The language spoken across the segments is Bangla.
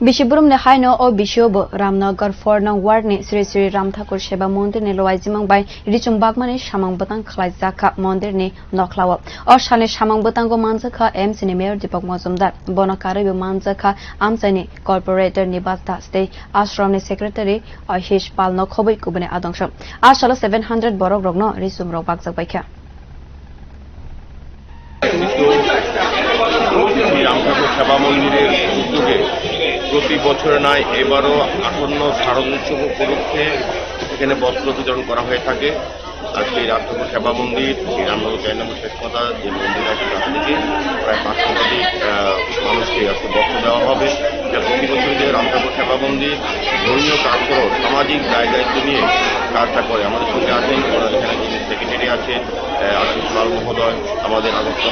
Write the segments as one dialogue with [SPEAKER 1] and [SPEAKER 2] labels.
[SPEAKER 1] Bishibrum ne haino o bishobo Ramnagar 4 nang ward ni Sri Sri Ram Thakur Seba Mondir ni loaizimang bai richum bagmani samang batang khlai jaka mondir ni nokhlawa o shane samang batang go manjaka MC ni mayor Deepak Majumdar bonakare be manjaka amsani corporator Nibas Das te ashram ni secretary Ashish Pal no khoboi kubane adongsham ashalo 700 borok rogno risum rok bagjak baikha
[SPEAKER 2] Ram Thakur সেবা মন্দিরের উদ্যোগে প্রতি বছর নয় এবারও আসন্ন শারদোৎসব উপলক্ষে এখানে বস্ত্র বিতরণ করা হয়ে থাকে। আজকে রামঠাকুর সেবা মন্দির রামনগর 4 নম্বর শেষমাতা যে মন্দির আছে তার থেকে প্রায় 500 শতাধিক মানুষকে আজকে বস্ত্র দেওয়া হবে। যা প্রতি বছর যে রামঠাকুর সেবা মন্দির ধর্মীয় কাজকর্ম সামাজিক দায়িত্ব নিয়ে কাজটা করে। আমাদের সঙ্গে আছেন এখানে যিনি সেক্রেটারি আছেন আশিস পাল মহোদয়, আমাদের আগরতলা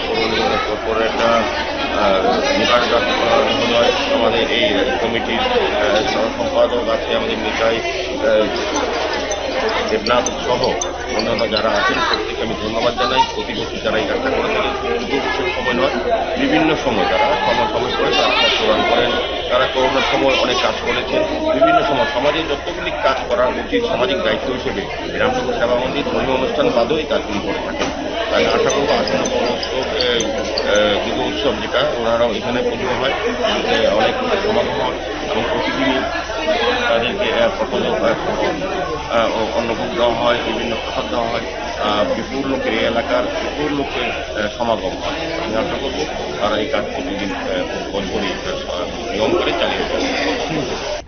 [SPEAKER 2] কর্পোরেটর মুখার্জি মহোদয়, আমাদের এই কমিটির সম্পাদক আছে আমাদের মিঠাই দেবনাথ সহ অন্যান্য যারা আছেন প্রত্যেকে আমি ধন্যবাদ জানাই। প্রতি বছর যারা এই কাজটা করে থাকেন শুধু বিশেষ সময় নয়, বিভিন্ন সময় যারা সময় করে তারা প্রদান করেন। তারা করোনার সময় অনেক কাজ করেছেন। বিভিন্ন সময় সমাজে যতগুলি কাজ করা উচিত সামাজিক দায়িত্ব হিসেবে রামঠাকুর সেবা মন্দির ধর্মীয় অনুষ্ঠান বাদেও এই কাজগুলি করে থাকেন। তাই আশা করবো আসন্ন দুর্গা উৎসব যেটা ওনারাও এখানে পুজো হয়, অনেক সমাগম হয় এবং প্রতিদিনই তাদেরকে অন্নভোগ দেওয়া হয়, বিভিন্ন প্রসাদ দেওয়া হয়, বিপুল লোকের এই এলাকার বিপুল লোকের সমাগম হয়। আমি আশা করবো তারা এই কাজ প্রতিদিন বছরই নিয়ম করে চালিয়ে যাবে।